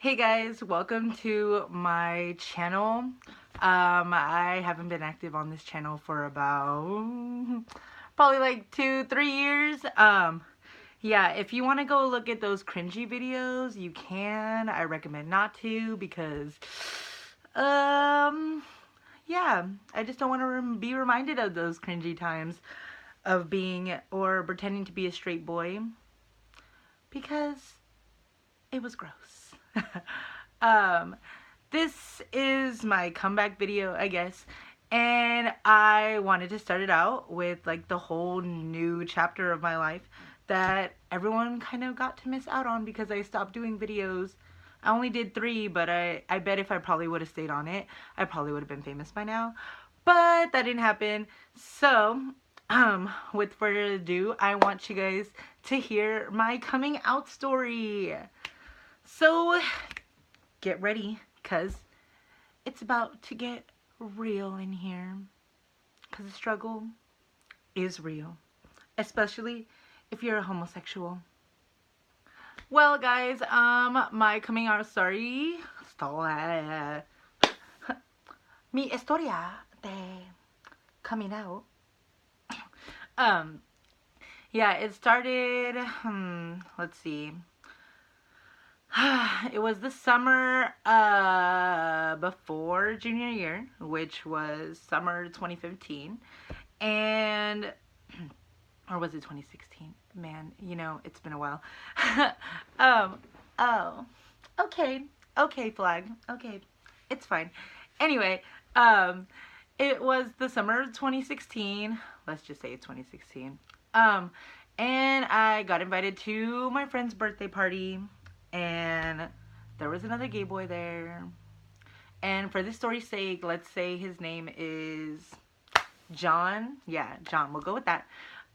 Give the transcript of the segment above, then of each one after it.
Hey guys, welcome to my channel. I haven't been active on this channel for about probably like 2-3 years. Yeah, if you want to go look at those cringy videos, you can. I recommend not to because, yeah, I just don't want to be reminded of those cringy times of being or pretending to be a straight boy because it was gross. um, this is my comeback video, I guess, and I wanted to start it out with like the whole new chapter of my life that everyone kind of got to miss out on because I stopped doing videos. I only did 3, but I bet if I probably would have stayed on it, I probably would have been famous by now. But that didn't happen. So, with further ado, I want you guys to hear my coming out story. So, get ready, cause it's about to get real in here. Cause the struggle is real, especially if you're a homosexual. Well, guys, my coming out story, mi historia de coming out. Yeah, it started. Let's see. It was the summer before junior year, which was summer 2015, and or was it 2016? Man, you know, it's been a while. Oh, okay, flag, okay, it's fine. Anyway, it was the summer of 2016. Let's just say it's 2016. And I got invited to my friend's birthday party. And there was another gay boy there. And for this story's sake, let's say his name is John. Yeah, John. We'll go with that.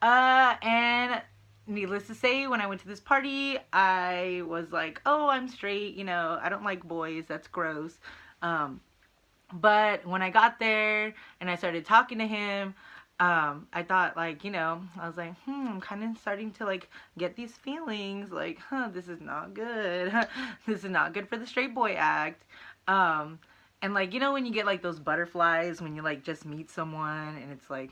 And needless to say, when I went to this party, I was like, oh, I'm straight. You know, I don't like boys. That's gross. But when I got there and I started talking to him, I thought, like, you know, I was like, I'm kind of starting to, like, get these feelings, like, this is not good. This is not good for the straight boy act. And, like, you know, when you get, like, those butterflies when you, like, just meet someone and it's like,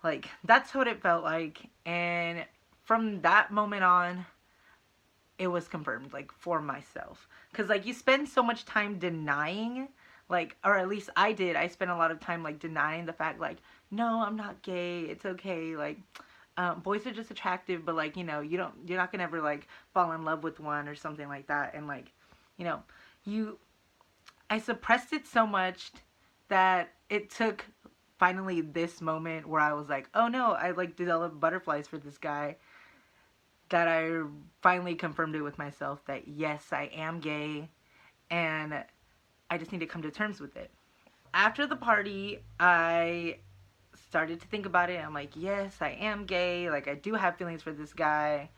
like, that's what it felt like. And from that moment on, it was confirmed, like, for myself. Because, like, you spend so much time denying, like, or at least I did. I spent a lot of time, like, denying the fact, like, no, I'm not gay. It's okay. Like, boys are just attractive, but, like, you know, you're not gonna ever, like, fall in love with one or something like that. And, like, you know, I suppressed it so much that it took finally this moment where I was like, oh no, I, like, developed butterflies for this guy, that I finally confirmed it with myself that yes, I am gay, and I just need to come to terms with it. After the party, I started to think about it. I'm like, yes, I am gay. Like, I do have feelings for this guy.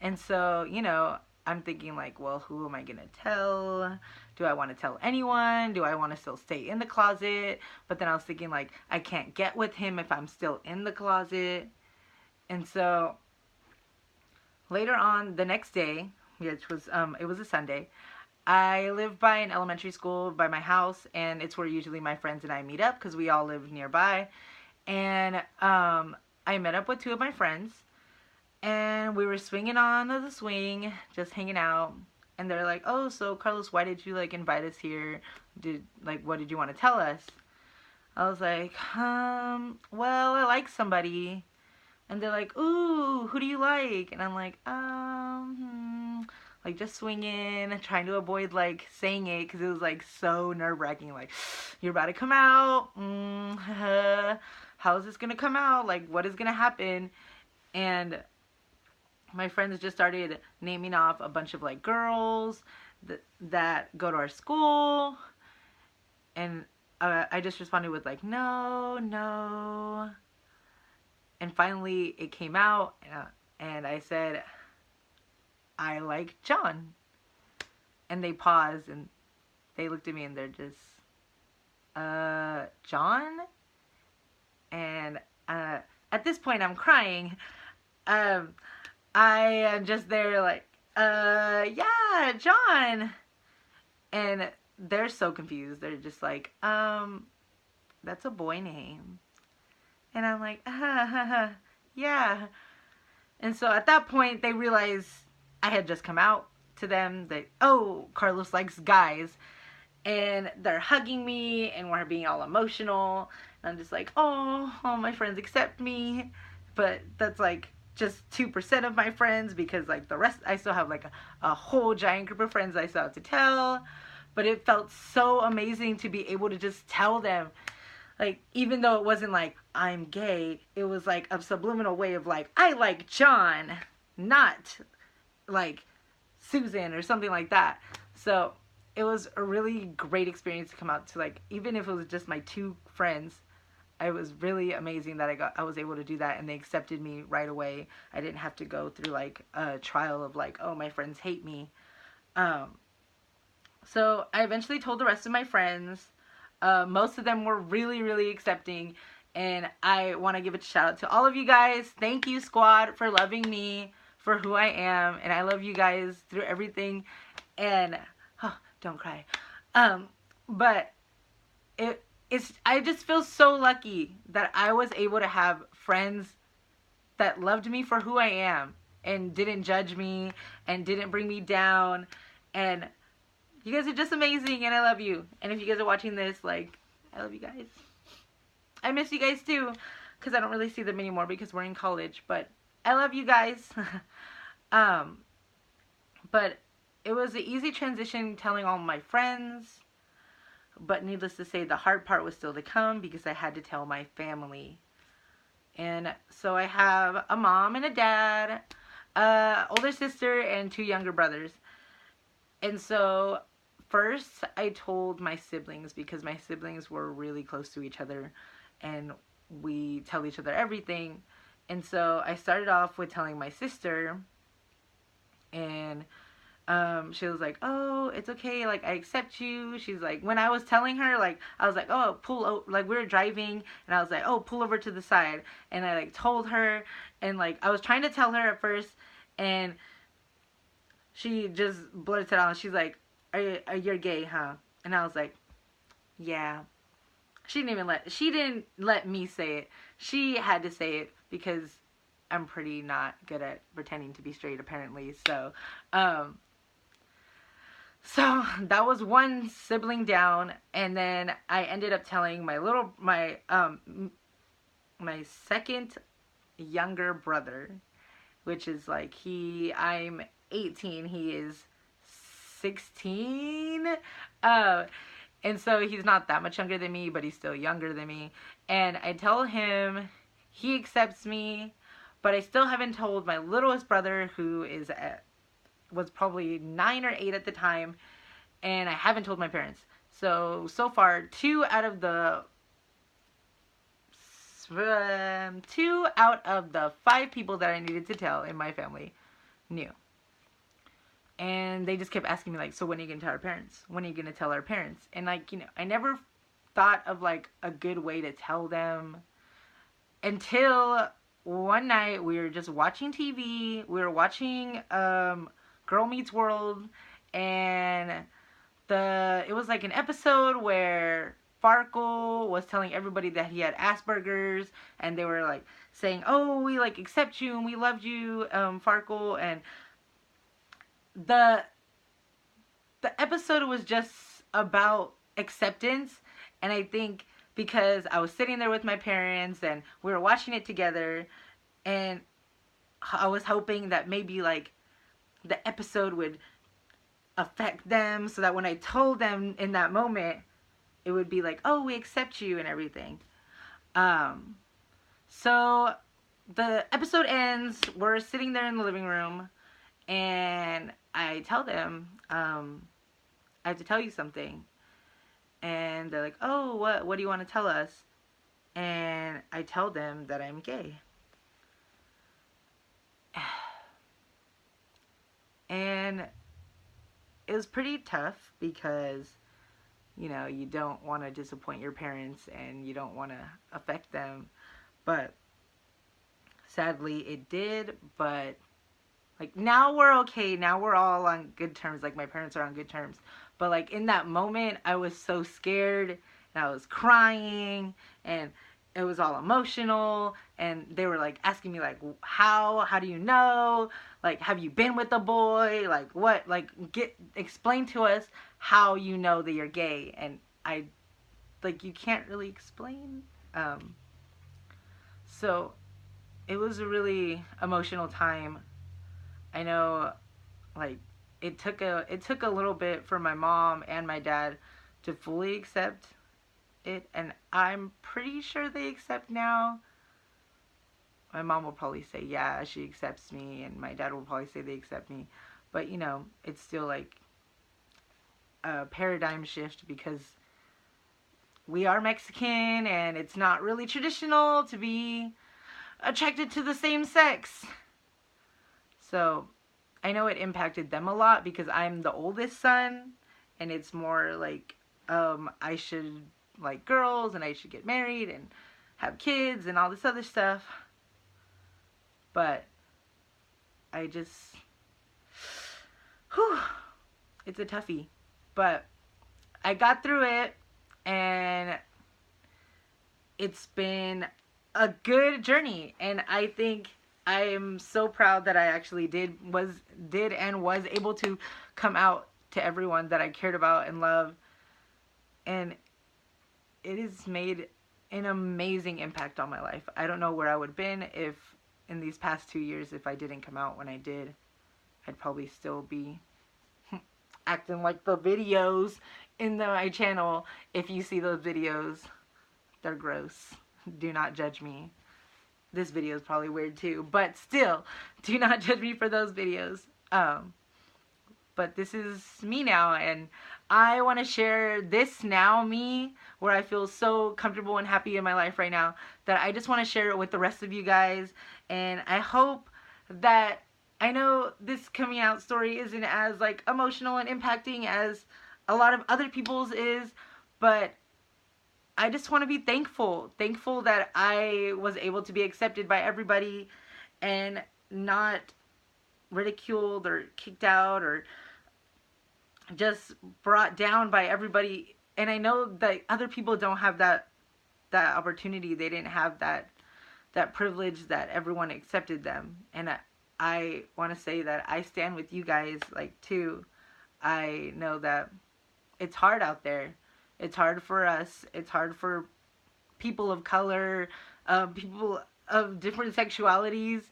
And so, you know, I'm thinking, like, well, who am I going to tell? Do I want to tell anyone? Do I want to still stay in the closet? But then I was thinking, like, I can't get with him if I'm still in the closet. And so later on, the next day, which was, it was a Sunday, I live by an elementary school by my house, and it's where usually my friends and I meet up because we all live nearby. And I met up with 2 of my friends, and we were swinging on the swing, just hanging out. And they're like, oh, so Carlos, why did you, like, invite us here? What did you want to tell us? I was like, well, I like somebody. And they're like, ooh, who do you like? And I'm like, like, just swinging, trying to avoid, like, saying it, because it was, like, so nerve-wracking, like, you're about to come out, how is this gonna come out, like, what is gonna happen? And my friends just started naming off a bunch of, like, girls that go to our school, and I just responded with, like, no, no. And finally, it came out, and I said, I like John. And they paused, and they looked at me, and they're just, John? And at this point, I'm crying. I am just there, like, yeah, John. And they're so confused. They're just like, that's a boy name. And I'm like, yeah. And so at that point, they realized I had just come out to them that, oh, Carlos likes guys. And they're hugging me and we're being all emotional. And I'm just like, oh, all my friends accept me. But that's like just 2% of my friends, because like the rest, I still have like a whole giant group of friends I still have to tell. But it felt so amazing to be able to just tell them, like, even though it wasn't like I'm gay, it was like a subliminal way of like, I like John, not like Susan or something like that. So it was a really great experience to come out to, like, even if it was just my 2 friends. It was really amazing that I was able to do that, and they accepted me right away. I didn't have to go through like a trial of like, oh, my friends hate me. So I eventually told the rest of my friends. Most of them were really, really accepting. And I want to give a shout out to all of you guys. Thank you, squad, for loving me for who I am. And I love you guys through everything. And, oh, don't cry. But I just feel so lucky that I was able to have friends that loved me for who I am and didn't judge me and didn't bring me down. And you guys are just amazing, and I love you. And if you guys are watching this, like, I love you guys. I miss you guys too, because I don't really see them anymore because we're in college. But I love you guys. But it was an easy transition telling all my friends. But needless to say, the hard part was still to come because I had to tell my family. And so I have a mom and a dad, older sister, and 2 younger brothers. And so first I told my siblings, because my siblings were really close to each other and we tell each other everything. And so I started off with telling my sister, and she was like, oh, it's okay, like, I accept you. She's like, when I was telling her, like, I was like, oh, pull over, like, we were driving, and I was like, oh, pull over to the side. And I, like, told her, and, like, I was trying to tell her at first, and she just blurted it out. She's like, you're gay, huh? And I was like, yeah. She didn't let me say it. She had to say it because I'm pretty not good at pretending to be straight, apparently. So that was one sibling down, and then I ended up telling my second younger brother, which is like, I'm 18, he is 16. And so he's not that much younger than me, but he's still younger than me. And I tell him, he accepts me, but I still haven't told my littlest brother, who was probably 9 or 8 at the time, and I haven't told my parents. So far, 2 out of the 5 people that I needed to tell in my family knew. And they just kept asking me, like, so when are you going to tell our parents? When are you going to tell our parents? And, like, you know, I never thought of, like, a good way to tell them until one night we were just watching TV. We were watching Girl Meets World, and it was, like, an episode where Farkle was telling everybody that he had Asperger's, and they were, like, saying, oh, we, like, accept you, and we loved you, Farkle, and the episode was just about acceptance. And I think because I was sitting there with my parents and we were watching it together, and I was hoping that maybe, like, the episode would affect them, so that when I told them in that moment, it would be like, oh, we accept you and everything. So the episode ends, we're sitting there in the living room, and I tell them, I have to tell you something. And they're like, oh, what do you want to tell us? And I tell them that I'm gay. And it was pretty tough because, you know, you don't want to disappoint your parents and you don't want to affect them. But sadly it did. But Like, now we're okay. Now we're all on good terms. Like, my parents are on good terms. But, like, in that moment, I was so scared. And I was crying. And it was all emotional. And they were, like, asking me, like, how do you know? Like, have you been with a boy? Like, what? Like, explain to us how you know that you're gay. And like, you can't really explain. So, it was a really emotional time. I know, like, it took a little bit for my mom and my dad to fully accept it, and I'm pretty sure they accept now. My mom will probably say, yeah, she accepts me, and my dad will probably say they accept me. But, it's still like a paradigm shift, because we are Mexican and it's not really traditional to be attracted to the same sex. So I know it impacted them a lot, because I'm the oldest son, and it's more like, I should like girls, and I should get married and have kids and all this other stuff. But I just, whew, it's a toughie. But I got through it, and it's been a good journey, and I think I am so proud that I actually did and was able to come out to everyone that I cared about and loved, and it has made an amazing impact on my life. I don't know where I would have been if in these past 2 years if I didn't come out when I did. I'd probably still be acting like the videos in my channel. If you see those videos, they're gross. Do not judge me. This video is probably weird too, but still, do not judge me for those videos. But this is me now, and I want to share this now me, where I feel so comfortable and happy in my life right now, that I just want to share it with the rest of you guys. And I hope that, I know this coming out story isn't as like emotional and impacting as a lot of other people's is, but I just want to be thankful that I was able to be accepted by everybody and not ridiculed or kicked out or just brought down by everybody. And I know that other people don't have that opportunity. They didn't have that privilege that everyone accepted them. And I want to say that I stand with you guys, like, too. I know that it's hard out there. It's hard for us. It's hard for people of color, people of different sexualities.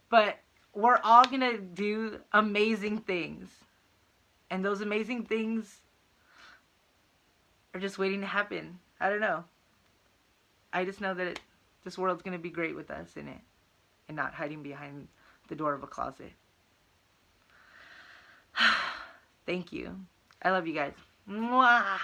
But we're all going to do amazing things. And those amazing things are just waiting to happen. I don't know. I just know that this world's going to be great with us in it. And not hiding behind the door of a closet. Thank you. I love you guys. Mwah!